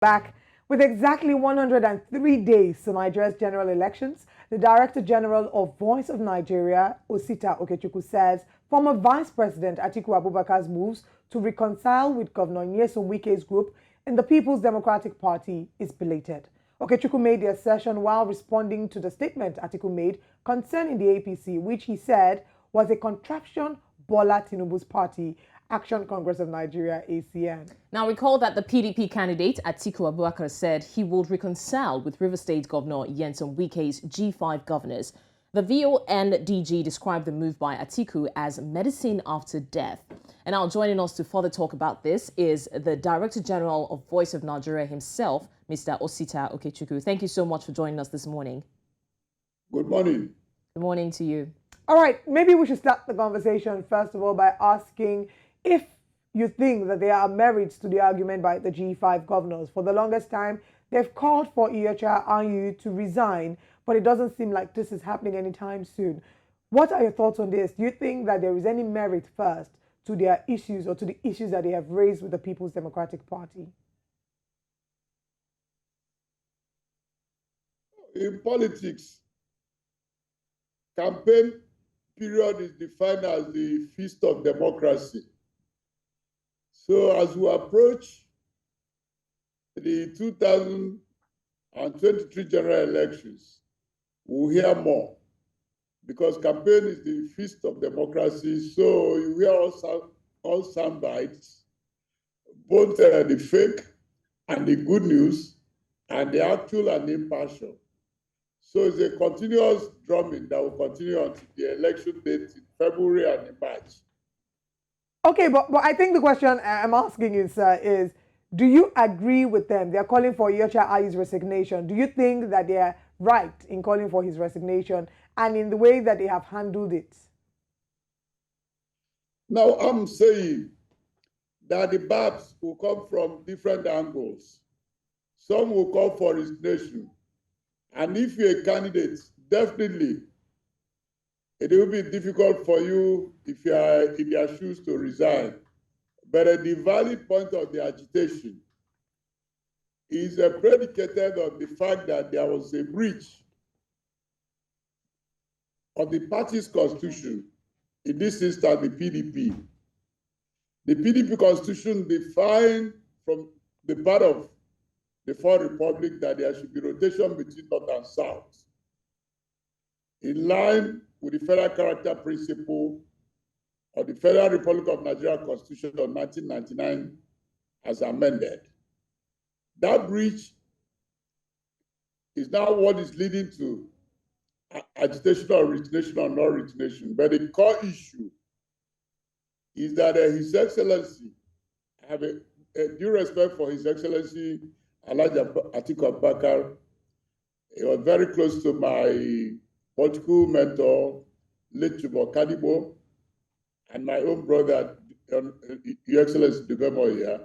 Back with exactly 103 days to Nigeria's general elections, the Director General of Voice of Nigeria, Osita Okechukwu, says former Vice President Atiku Abubakar's moves to reconcile with Governor Nyesom Wike's group in the People's Democratic Party is belated. Okechukwu made the assertion while responding to the statement Atiku made concerning the APC, which he said was a contraption Bola Tinubu's party, Action Congress of Nigeria, ACN. Now, recall that the PDP candidate, Atiku Abubakar, said he would reconcile with River State Governor Nyesom Wike's G-5 governors. The VONDG described the move by Atiku as medicine after death. And now joining us to further talk about this is the Director General of Voice of Nigeria himself, Mr. Osita Okechukwu. Thank you so much for joining us this morning. Good morning. Good morning to you. All right, maybe we should start the conversation, first of all, by asking if you think that there are merits to the argument by the G5 governors. For the longest time, they've called for Iyorchia Anyu to resign, but it doesn't seem like this is happening anytime soon. What are your thoughts on this? Do you think that there is any merit first to their issues or to the issues that they have raised with the People's Democratic Party? In politics, campaign period is defined as the feast of democracy. So as we approach the 2023 general elections, we'll hear more because campaign is the feast of democracy. So you hear all sound bites, both the fake and the good news, and the actual and the impartial. So it's a continuous drumming that will continue until the election date in February and in March. Okay, but I think the question I'm asking is, do you agree with them? They're calling for Iyorchia Anyu's resignation. Do you think that they are right in calling for his resignation and in the way that they have handled it? Now, I'm saying that the BAPs will come from different angles. Some will call for resignation. And if you're a candidate, definitely it will be difficult for you if you are in their shoes to resign. But the valid point of the agitation is predicated on the fact that there was a breach of the party's constitution, in this instance, the PDP. The PDP constitution defined from the part of the Fourth Republic that there should be rotation between North and South, in line with the federal character principle of the Federal Republic of Nigeria Constitution of 1999 as amended. That breach is now what is leading to agitation or origination or non-origination. But the core issue is that His Excellency, I have a due respect for His Excellency Alhaji Atiku Abubakar. He was very close to my political mentor, late Chubo Kadibo, and my own brother, Your Excellency Dugemo here.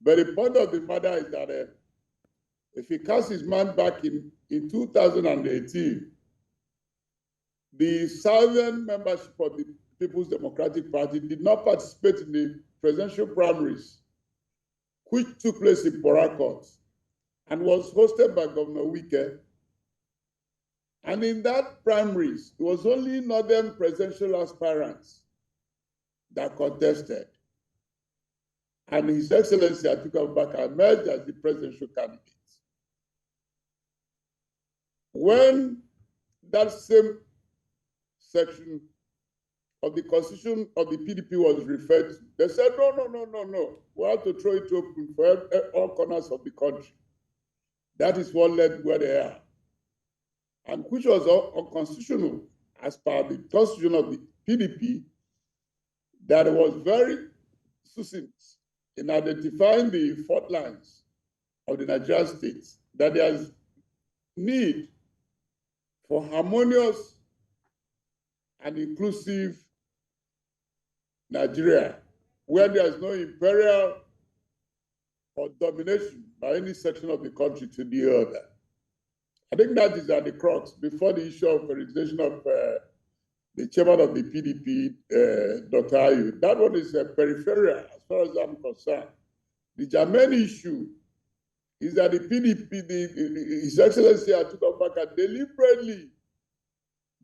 But the point of the matter is that if he cast his mind back in 2018, the southern membership of the People's Democratic Party did not participate in the presidential primaries, which took place in Port Harcourt and was hosted by Governor Wike. And in that primaries, it was only northern presidential aspirants that contested. And His Excellency Atiku Abubakar emerged as the presidential candidate. When that same section of the constitution of the PDP was referred to, they said, no. We have to throw it open for all corners of the country. That is what led where they are. And which was unconstitutional as per the constitution of the PDP, that was very succinct in identifying the fault lines of the Nigerian state, that there's need for harmonious and inclusive Nigeria, where there's no imperial or domination by any section of the country to the other. I think that is at the crux before the issue of resignation of the chairman of the PDP, Dr. Ayu. That one is peripheral as far as I'm concerned. The germane issue is that the PDP, His Excellency Atiku Abubakar, deliberately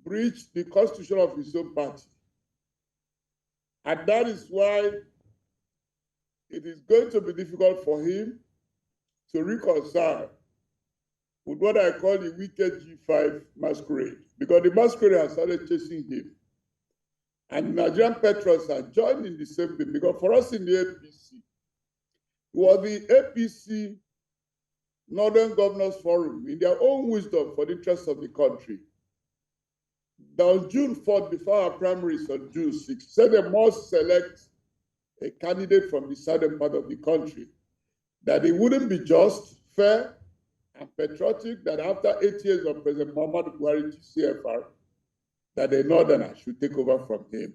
breached the constitution of his own party. And that is why it is going to be difficult for him to reconcile with what I call the wicked G-5 masquerade, because the masquerade has started chasing him. And Nigerian patrons are joining the same thing, because for us in the APC, it was the APC Northern Governors Forum, in their own wisdom for the interests of the country, that on June 4th, before our primaries on June 6th, said they must select a candidate from the southern part of the country, that it wouldn't be just, fair, and patriotic that after 8 years of President Muhammadu Buhari CFR, that a northerner should take over from him.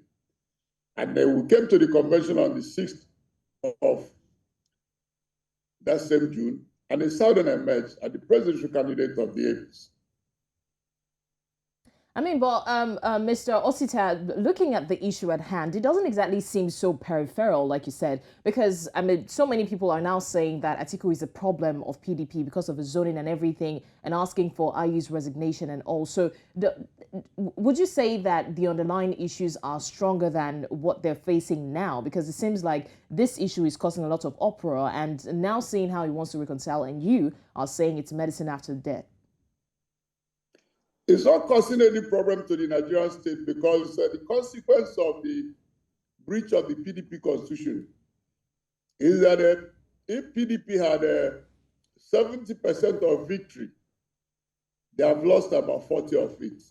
And then we came to the convention on the 6th of that same June, and a southerner emerged as the presidential candidate of the APC. I mean, but Mr. Osita, looking at the issue at hand, it doesn't exactly seem so peripheral, like you said, because, I mean, so many people are now saying that Atiku is a problem of PDP because of the zoning and everything, and asking for IU's resignation and all. So would you say that the underlying issues are stronger than what they're facing now? Because it seems like this issue is causing a lot of uproar, and now seeing how he wants to reconcile, and you are saying it's medicine after death. It's not causing any problem to the Nigerian state, because the consequence of the breach of the PDP constitution is that if PDP had 70% of victory, they have lost about 40 of it.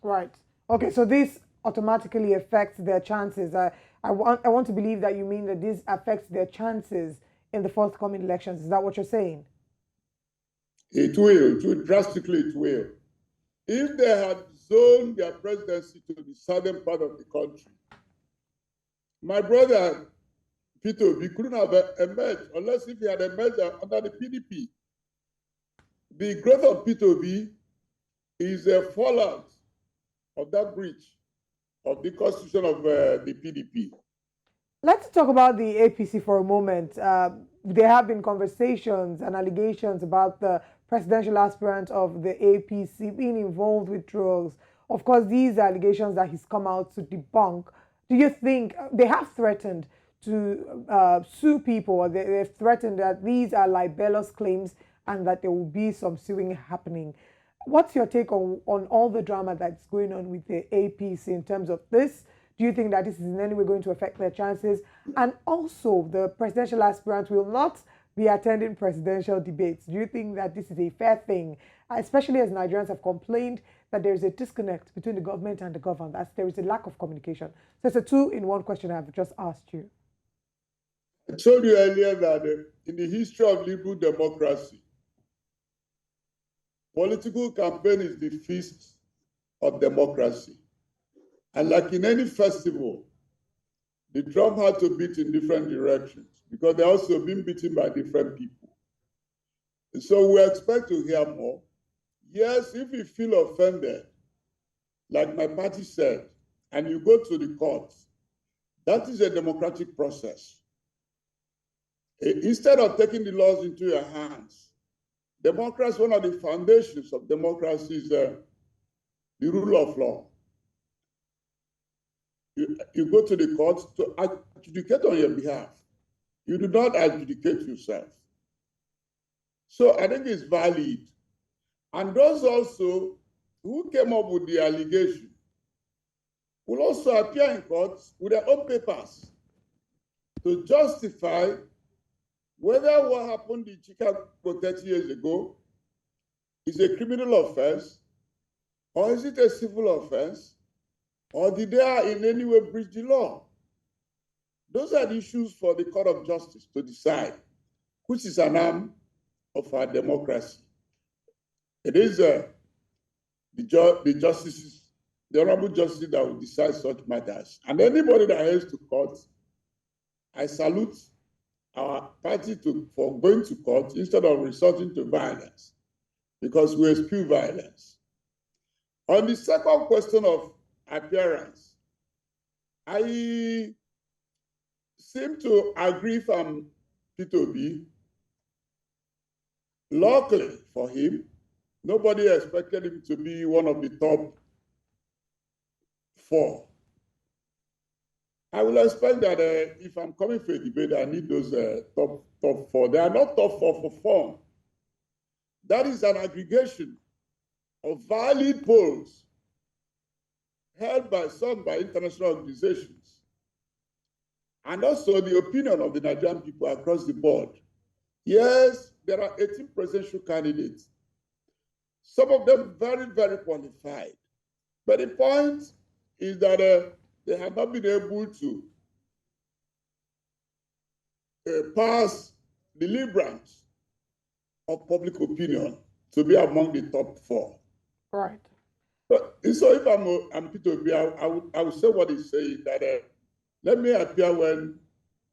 Right. Okay, so this automatically affects their chances. I want to believe that you mean that this affects their chances in the forthcoming elections. Is that what you're saying? It will, drastically it will. If they had zoned their presidency to the southern part of the country, my brother Peter Obi couldn't have emerged unless if he had emerged under the PDP. The growth of Peter Obi is a fallout of that breach of the constitution of the PDP. Let's talk about the APC for a moment. There have been conversations and allegations about the presidential aspirant of the APC being involved with drugs. Of course, these allegations that he's come out to debunk. Do you think they have threatened to sue people, or they've threatened that these are libelous claims and that there will be some suing happening? What's your take on all the drama that's going on with the APC in terms of this? Do you think that this is in any way going to affect their chances? And also, the presidential aspirant will not be attending presidential debates. Do you think that this is a fair thing, especially as Nigerians have complained that there is a disconnect between the government and the governed, as there is a lack of communication? So it's a two-in-one question I've just asked you. I told you earlier that in the history of liberal democracy, political campaign is the feast of democracy. And like in any festival, the drum had to beat in different directions because they're also being beaten by different people. And so we expect to hear more. Yes, if you feel offended, like my party said, and you go to the courts, that is a democratic process. Instead of taking the laws into your hands, democracy, one of the foundations of democracy is the rule of law. You go to the courts to adjudicate on your behalf. You do not adjudicate yourself. So I think it's valid. And those also who came up with the allegation will also appear in courts with their own papers to justify whether what happened in Chicago 30 years ago is a criminal offense, or is it a civil offense, or did they in any way breach the law? Those are the issues for the Court of Justice to decide, which is an arm of our democracy. It is the justices, the honorable justices that will decide such matters. And anybody that heads to court, I salute our party for going to court instead of resorting to violence, because we eschew violence. On the second question of appearance, I seem to agree if I'm P2B. Luckily for him, nobody expected him to be one of the top 4. I will expect that if I'm coming for a debate, I need those top 4. They are not top 4 for fun. That is an aggregation of valid polls held by some by international organizations, and also the opinion of the Nigerian people across the board. Yes, there are 18 presidential candidates, some of them very, very qualified. But the point is that they have not been able to pass the liberals of public opinion to be among the top 4. Right. So if I'm P2B, I would say what he's saying, that let me appear when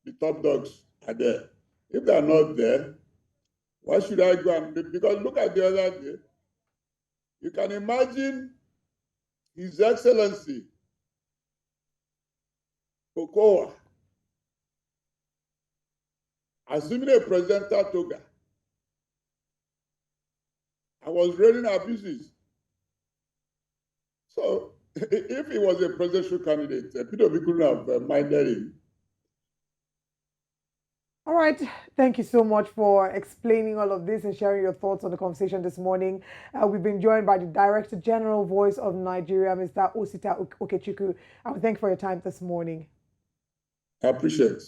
the top dogs are there. If they're not there, why should I go and, because look at the other day, you can imagine His Excellency Okowa assuming a presidential toga. I was raining abuses. So if he was a presidential candidate, P2B couldn't have minded him. All right. Thank you so much for explaining all of this and sharing your thoughts on the conversation this morning. We've been joined by the Director General Voice of Nigeria, Mr. Osita Okechukwu. I would thank you for your time this morning. I appreciate it.